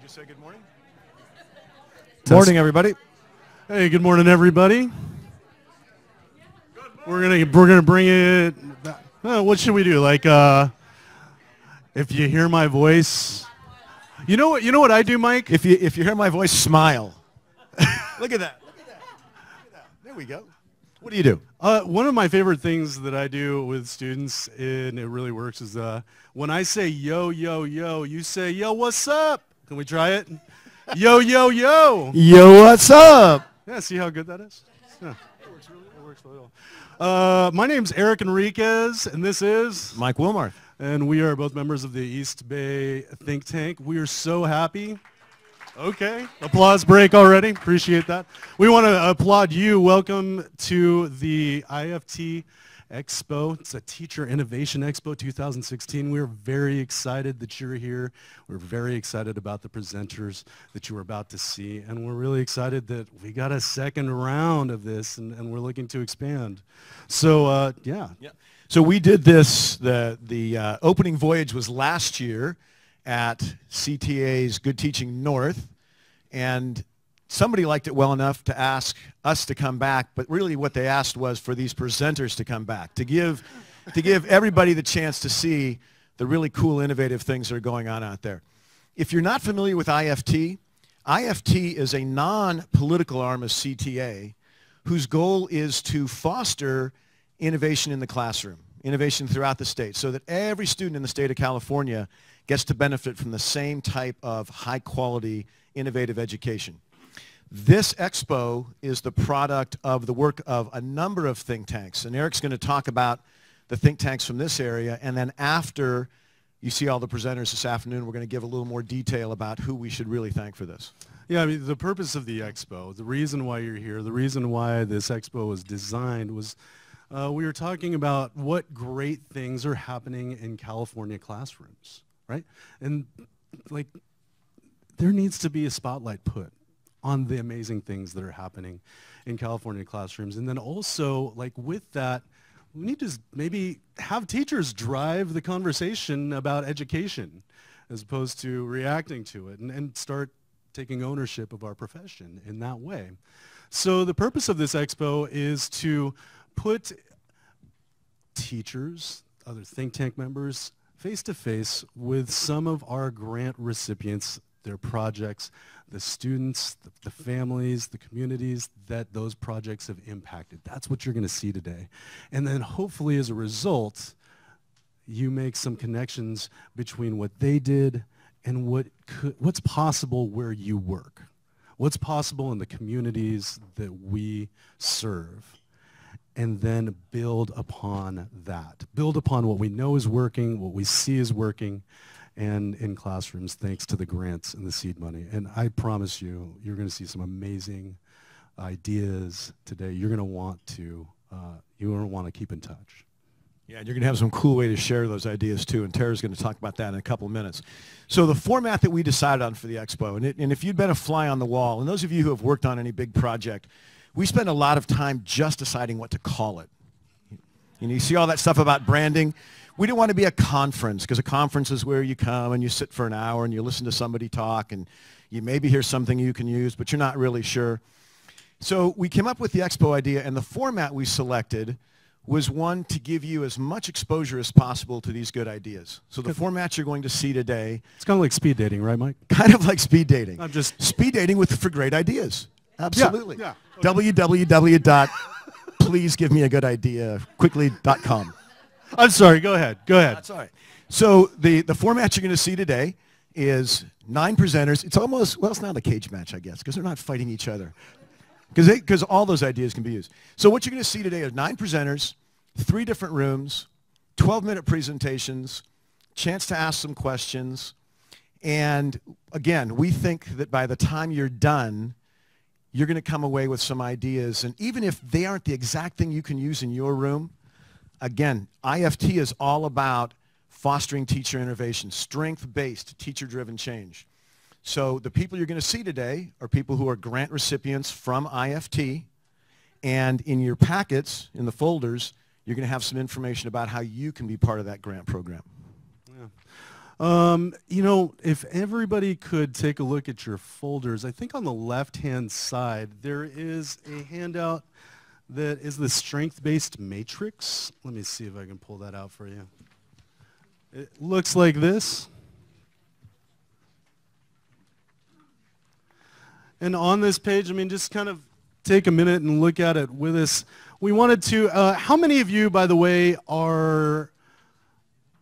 to say good morning? Morning, everybody. Hey, good morning, everybody. We're gonna bring it. What should we do? Like, if you hear my voice, you know what I do, Mike. If you hear my voice, smile. Look at that. Look at that. There we go. What do you do? One of my favorite things that I do with students, and it really works, is when I say yo, yo, yo, you say yo, what's up? Can we try it? Yo, yo, yo. Yo, what's up? Yeah, see how good that is? Yeah, it works really well. My name's Eric Enriquez, and this is Mike Wilmarth. And we are both members of the East Bay think tank. We are so happy. Okay, applause break already. Appreciate that. We want to applaud you. Welcome to the IFT Expo. It's a Teacher Innovation Expo 2016. We're very excited that you're here. We're very excited about the presenters that you are about to see. And we're really excited that we got a second round of this, and we're looking to expand. So, yeah. So we did this, the opening voyage was last year at CTA's Good Teaching North, and somebody liked it well enough to ask us to come back, but really what they asked was for these presenters to come back, to give everybody the chance to see the really cool, innovative things that are going on out there. If you're not familiar with IFT, IFT is a non-political arm of CTA whose goal is to foster innovation in the classroom, innovation throughout the state, so that every student in the state of California gets to benefit from the same type of high-quality, innovative education. This expo is the product of the work of a number of think tanks, and Eric's going to talk about the think tanks from this area, and then after you see all the presenters this afternoon, we're going to give a little more detail about who we should really thank for this. Yeah, I mean, the purpose of the expo, the reason why you're here, the reason why this expo was designed was we were talking about what great things are happening in California classrooms. Right? And like, there needs to be a spotlight put on the amazing things that are happening in California classrooms. And then also, like, with that, we need to maybe have teachers drive the conversation about education as opposed to reacting to it, and start taking ownership of our profession in that way. So the purpose of this expo is to put teachers, other think tank members, face-to-face with some of our grant recipients, their projects, the students, the families, the communities that those projects have impacted. That's what you're going to see today. And then hopefully as a result, you make some connections between what they did and what's possible where you work, what's possible in the communities that we serve. And then build upon that. Build upon what we know is working, what we see is working, and in classrooms, thanks to the grants and the seed money. And I promise you, you're going to see some amazing ideas today. You're going to want to keep in touch. Yeah, and you're going to have some cool way to share those ideas too, and Tara's going to talk about that in a couple of minutes. So the format that we decided on for the expo, and if you'd been a fly on the wall, and those of you who have worked on any big project, we spend a lot of time just deciding what to call it. You see all that stuff about branding? We didn't want to be a conference, because a conference is where you come and you sit for an hour and you listen to somebody talk, and you maybe hear something you can use, but you're not really sure. So we came up with the expo idea, and the format we selected was one to give you as much exposure as possible to these good ideas. So the format you're going to see today... It's kind of like speed dating, right, Mike? Kind of like speed dating. I'm just... Speed dating for great ideas. Absolutely. Yeah. Okay. www.pleasegivemeagoodidea.quickly.com. I'm sorry. Go ahead. That's all right. So the format you're going to see today is 9 presenters. It's almost, well, it's not a cage match, I guess, because they're not fighting each other. Because all those ideas can be used. So what you're going to see today are 9 presenters, 3 different rooms, 12-minute presentations, chance to ask some questions. And again, we think that by the time you're done, you're going to come away with some ideas. And even if they aren't the exact thing you can use in your room, again, IFT is all about fostering teacher innovation, strength-based, teacher-driven change. So the people you're going to see today are people who are grant recipients from IFT. And in your packets, in the folders, you're going to have some information about how you can be part of that grant program. You know, if everybody could take a look at your folders, I think on the left-hand side there is a handout that is the strength-based matrix. Let me see if I can pull that out for you. It looks like this. And on this page, I mean, just kind of take a minute and look at it with us. We wanted to, how many of you, by the way, are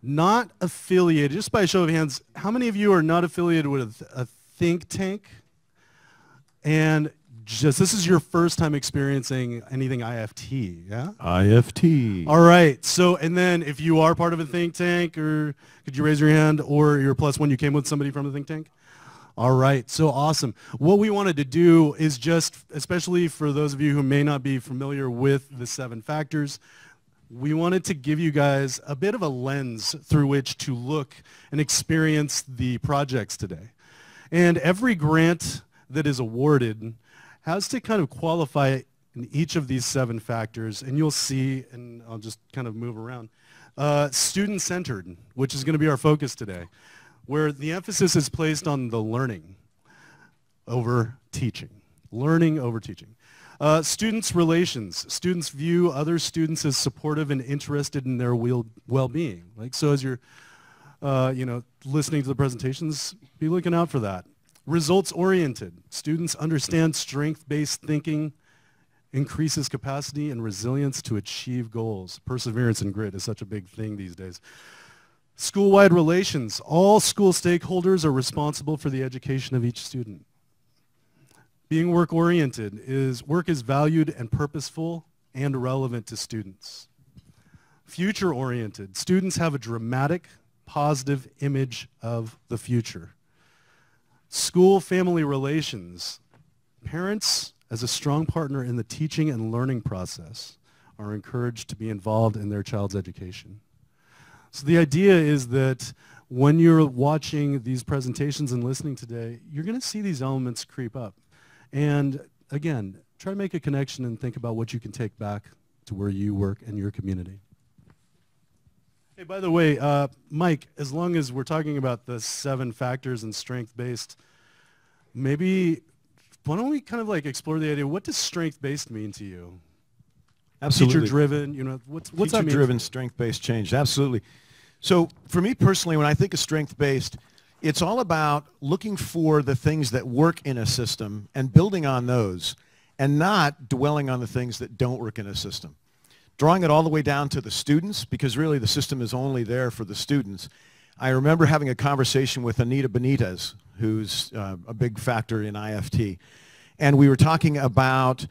not affiliated, just by a show of hands, how many of you are not affiliated with a think tank? And just, this is your first time experiencing anything IFT, yeah? IFT. All right, so, and then if you are part of a think tank, or could you raise your hand, or you're +1, you came with somebody from the think tank? All right, so awesome. What we wanted to do is just, especially for those of you who may not be familiar with the 7 factors, we wanted to give you guys a bit of a lens through which to look and experience the projects today. And every grant that is awarded has to kind of qualify in each of these 7 factors, and you'll see, and I'll just kind of move around, student-centered, which is going to be our focus today, where the emphasis is placed on the learning over teaching. Learning over teaching. Students' relations. Students view other students as supportive and interested in their well-being. Like, so as you're listening to the presentations, be looking out for that. Results-oriented. Students understand strength-based thinking increases capacity and resilience to achieve goals. Perseverance and grit is such a big thing these days. School-wide relations. All school stakeholders are responsible for the education of each student. Being work-oriented is work is valued and purposeful and relevant to students. Future-oriented. Students have a dramatic, positive image of the future. School-family relations. Parents, as a strong partner in the teaching and learning process, are encouraged to be involved in their child's education. So the idea is that when you're watching these presentations and listening today, you're going to see these elements creep up. And again, try to make a connection and think about what you can take back to where you work and your community. Hey, by the way, Mike, as long as we're talking about the 7 factors and strength-based, maybe why don't we kind of like explore the idea, what does strength-based mean to you? Absolutely. Teacher-driven, you know, what's that mean? Teacher-driven, strength-based change, absolutely. So for me personally, when I think of strength-based, it's all about looking for the things that work in a system and building on those, and not dwelling on the things that don't work in a system. Drawing it all the way down to the students, because really the system is only there for the students. I remember having a conversation with Anita Benitez, who's a big factor in IFT, and we were talking about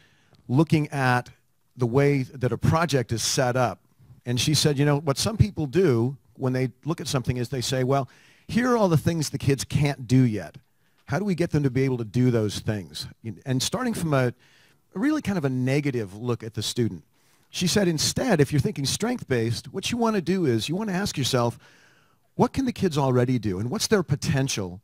looking at the way that a project is set up. And she said, you know, what some people do when they look at something is they say, well, here are all the things the kids can't do yet. How do we get them to be able to do those things? And starting from a really kind of a negative look at the student. She said instead, if you're thinking strength-based, what you want to do is you want to ask yourself, what can the kids already do? And what's their potential?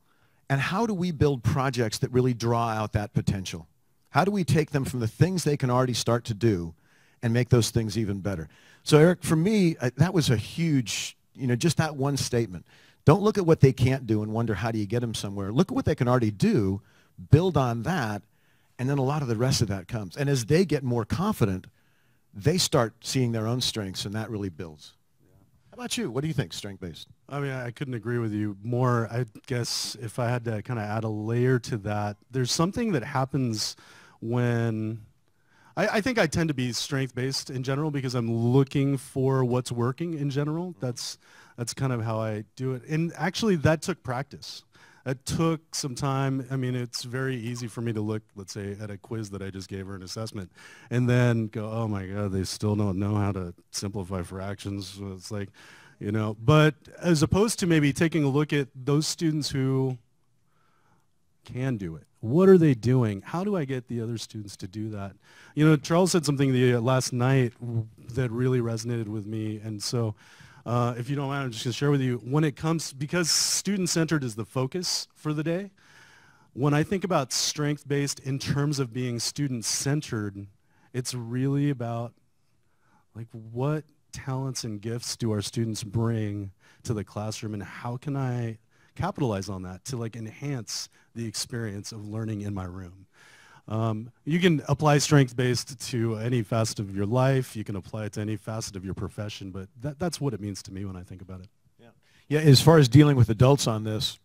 And how do we build projects that really draw out that potential? How do we take them from the things they can already start to do and make those things even better? So Eric, for me, that was a huge, just that one statement. Don't look at what they can't do and wonder how do you get them somewhere. Look at what they can already do, build on that, and then a lot of the rest of that comes. And as they get more confident, they start seeing their own strengths, and that really builds. How about you? What do you think, strength-based? I mean, I couldn't agree with you more. I guess if I had to kind of add a layer to that, there's something that happens when I think I tend to be strength-based in general because I'm looking for what's working in general. That's kind of how I do it. And actually, that took practice. It took some time. I mean, it's very easy for me to look, let's say, at a quiz that I just gave her an assessment and then go, oh, my God, they still don't know how to simplify fractions. So it's like, but as opposed to maybe taking a look at those students who can do it. What are they doing? How do I get the other students to do that? Charles said something last night that really resonated with me. And so if you don't mind, I'm just going to share with you, when it comes, because student-centered is the focus for the day, when I think about strength-based in terms of being student-centered, it's really about, like, what talents and gifts do our students bring to the classroom, and how can I capitalize on that to like enhance the experience of learning in my room? You can apply strength-based to any facet of your life. You can apply it to any facet of your profession, but that's what it means to me when I think about it. Yeah, as far as dealing with adults on this,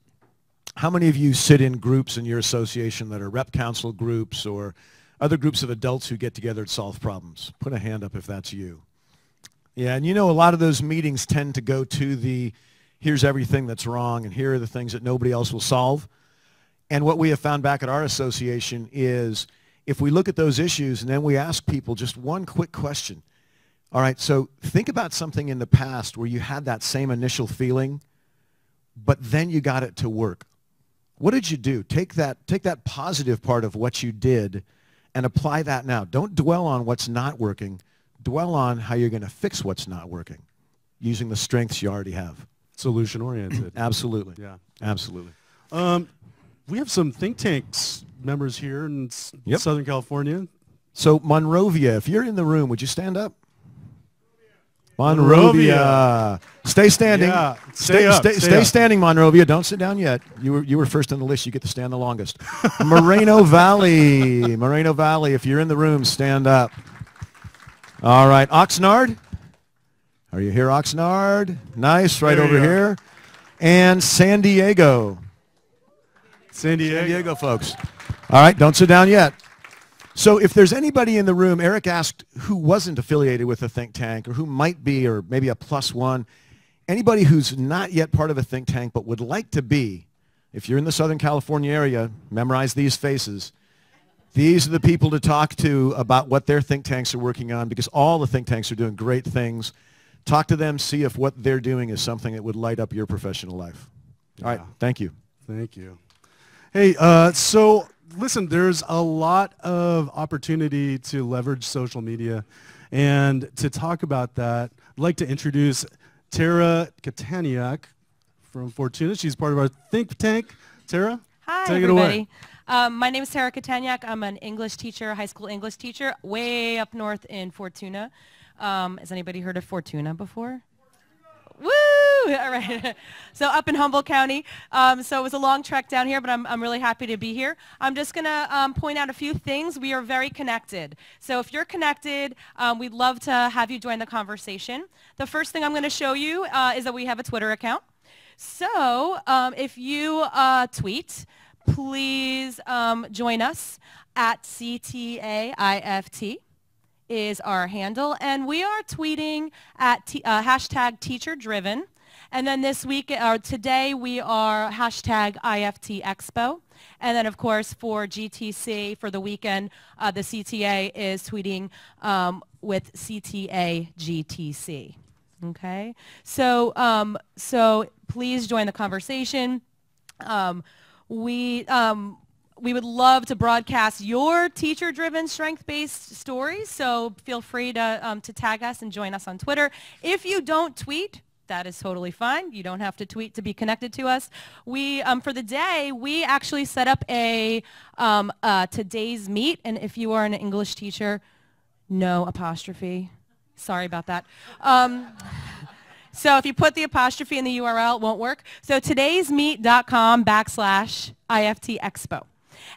how many of you sit in groups in your association that are rep council groups or other groups of adults who get together to solve problems? Put a hand up if that's you. Yeah, and you know a lot of those meetings tend to go to the here's everything that's wrong and here are the things that nobody else will solve. And what we have found back at our association is if we look at those issues and then we ask people just one quick question. All right, so think about something in the past where you had that same initial feeling, but then you got it to work. What did you do? Take that positive part of what you did and apply that now. Don't dwell on what's not working. Dwell on how you're going to fix what's not working using the strengths you already have. Solution-oriented. Absolutely. Yeah. Absolutely. We have some think tanks members here in Southern California. So Monrovia, if you're in the room, would you stand up? Monrovia. Stay standing. Yeah. Stay standing, Monrovia. Don't sit down yet. You were first on the list. You get to stand the longest. Moreno Valley. Moreno Valley, if you're in the room, stand up. All right. Oxnard. Are you here, Oxnard? Nice. Right over here. And San Diego. San Diego, folks. All right. Don't sit down yet. So if there's anybody in the room, Eric asked who wasn't affiliated with a think tank or who might be or maybe a +1. Anybody who's not yet part of a think tank but would like to be, if you're in the Southern California area, memorize these faces. These are the people to talk to about what their think tanks are working on because all the think tanks are doing great things. Talk to them, see if what they're doing is something that would light up your professional life. Yeah. All right. Thank you. Thank you. Hey, so listen, there's a lot of opportunity to leverage social media. And to talk about that, I'd like to introduce Tara Catania from Fortuna. She's part of our think tank. Tara? Hi, take everybody. It away. My name is Tara Catania. I'm an English teacher, high school English teacher, way up north in Fortuna. Has anybody heard of Fortuna before? Woo! All right. So up in Humboldt County. So it was a long trek down here, but I'm really happy to be here. I'm just going to point out a few things. We are very connected. So if you're connected, we'd love to have you join the conversation. The first thing I'm going to show you is that we have a Twitter account. So if you tweet, please join us at CTAIFT. Is our handle, and we are tweeting at hashtag teacher driven, and then this week or today we are hashtag IFT Expo, and then of course for GTC for the weekend the CTA is tweeting with CTA GTC. Okay, so so please join the conversation. We would love to broadcast your teacher-driven, strength-based stories, so feel free to tag us and join us on Twitter. If you don't tweet, that is totally fine. You don't have to tweet to be connected to us. We, for the day, we actually set up a today's meet, and if you are an English teacher, no apostrophe. Sorry about that. So if you put the apostrophe in the URL, it won't work. So todaysmeet.com/IFT Expo.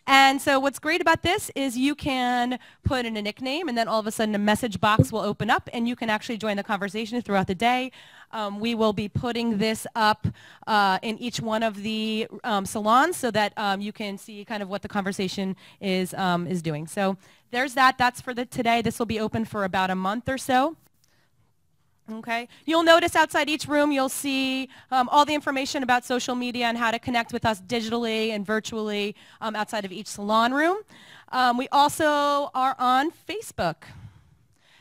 And so what's great about this is you can put in a nickname and then all of a sudden a message box will open up and you can actually join the conversation throughout the day. We will be putting this up in each one of the salons so that you can see kind of what the conversation is doing. So there's that. That's for today. This will be open for about a month or so. Okay. You'll notice outside each room you'll see all the information about social media and how to connect with us digitally and virtually outside of each salon room. We also are on Facebook.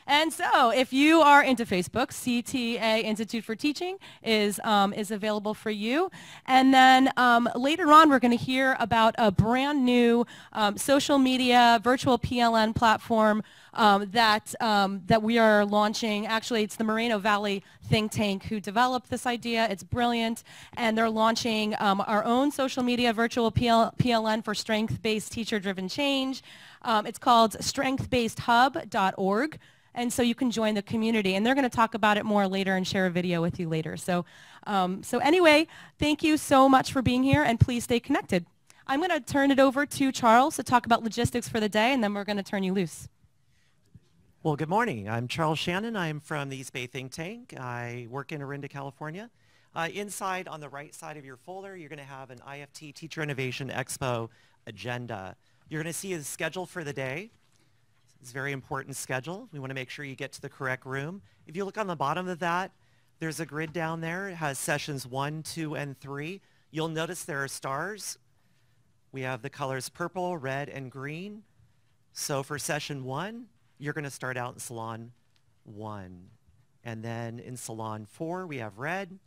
And so if you are into Facebook, CTA Institute for Teaching is available for you. And then later on, we're going to hear about a brand new social media virtual PLN platform that we are launching. Actually, it's the Moreno Valley think tank who developed this idea. It's brilliant. And they're launching our own social media virtual PLN for strength-based teacher-driven change. It's called strengthbasedhub.org. and so you can join the community. And they're going to talk about it more later and share a video with you later. So, so anyway, thank you so much for being here, and please stay connected. I'm going to turn it over to Charles to talk about logistics for the day, and then we're going to turn you loose. Well, good morning. I'm Charles Shannon. I'm from the East Bay think tank. I work in Orinda, California. Inside, on the right side of your folder, you're going to have an IFT Teacher Innovation Expo agenda. You're going to see a schedule for the day. It's a very important schedule. We want to make sure you get to the correct room. If you look on the bottom of that, there's a grid down there. It has sessions 1, 2, and 3. You'll notice there are stars. We have the colors purple, red, and green. So for session 1, you're going to start out in Salon 1. And then in Salon 4, we have red.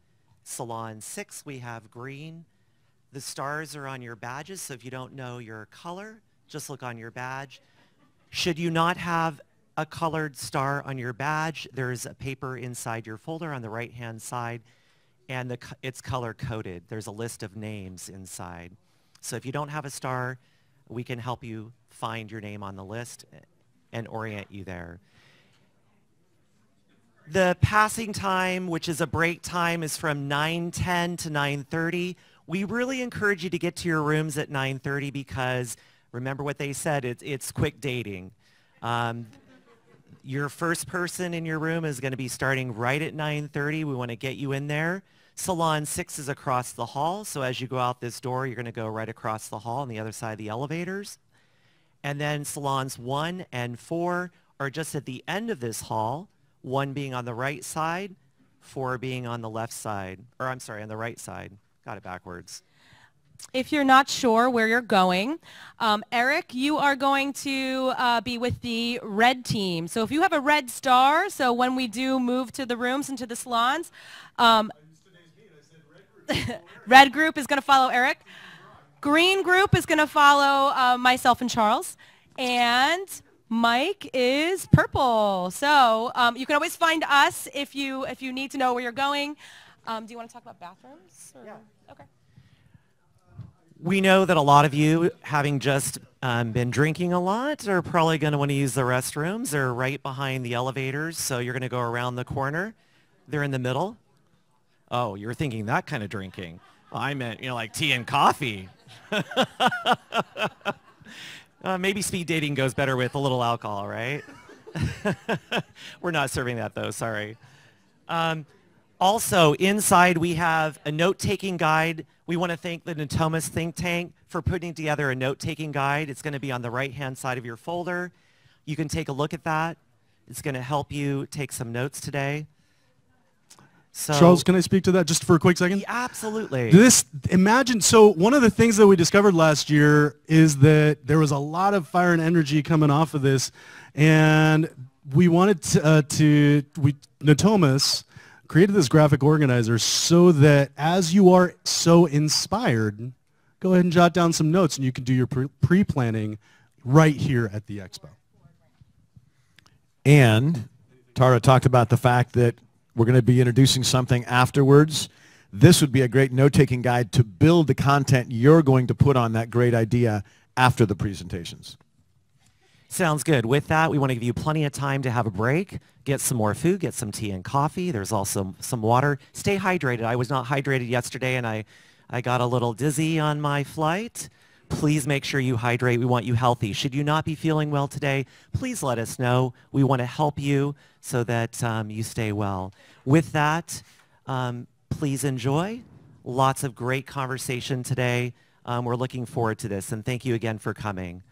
Salon 6, we have green. The stars are on your badges, so if you don't know your color, just look on your badge. Should you not have a colored star on your badge, there's a paper inside your folder on the right-hand side, and it's color-coded. There's a list of names inside. So if you don't have a star, we can help you find your name on the list and orient you there. The passing time, which is a break time, is from 9:10 to 9:30. We really encourage you to get to your rooms at 9:30 because remember what they said, it's quick dating. Your first person in your room is going to be starting right at 9:30. We want to get you in there. Salon 6 is across the hall, so as you go out this door, you're going to go right across the hall on the other side of the elevators. And then salons 1 and 4 are just at the end of this hall, 1 being on the right side, 4 being on the left side, or I'm sorry, on the right side. Got it backwards. If you're not sure where you're going, Eric, you are going to be with the red team. So if you have a red star, so when we do move to the rooms and to the salons, red group is going to follow Eric. Green group is going to follow myself and Charles. And Mike is purple. So you can always find us if you need to know where you're going. Do you want to talk about bathrooms? Or? Yeah. Okay. We know that a lot of you, having just been drinking a lot, are probably going to want to use the restrooms. They're right behind the elevators, so you're going to go around the corner. They're in the middle. Oh, you're thinking that kind of drinking. Well, I meant, like tea and coffee. Maybe speed dating goes better with a little alcohol, right? We're not serving that, though. Sorry. Also, inside we have a note-taking guide. We want to thank the Natomas think tank for putting together a note-taking guide. It's going to be on the right-hand side of your folder. You can take a look at that. It's going to help you take some notes today. So, Charles, can I speak to that just for a quick second? Yeah, absolutely. So one of the things that we discovered last year is that there was a lot of fire and energy coming off of this, and we wanted Natomas created this graphic organizer so that as you are so inspired, go ahead and jot down some notes, and you can do your pre-planning right here at the Expo. And Tara talked about the fact that we're going to be introducing something afterwards. This would be a great note-taking guide to build the content you're going to put on that great idea after the presentations. Sounds good. With that, we want to give you plenty of time to have a break, get some more food, get some tea and coffee. There's also some water. Stay hydrated. I was not hydrated yesterday, and I got a little dizzy on my flight. Please make sure you hydrate. We want you healthy. Should you not be feeling well today, please let us know. We want to help you so that you stay well. With that, please enjoy. Lots of great conversation today. We're looking forward to this, and thank you again for coming.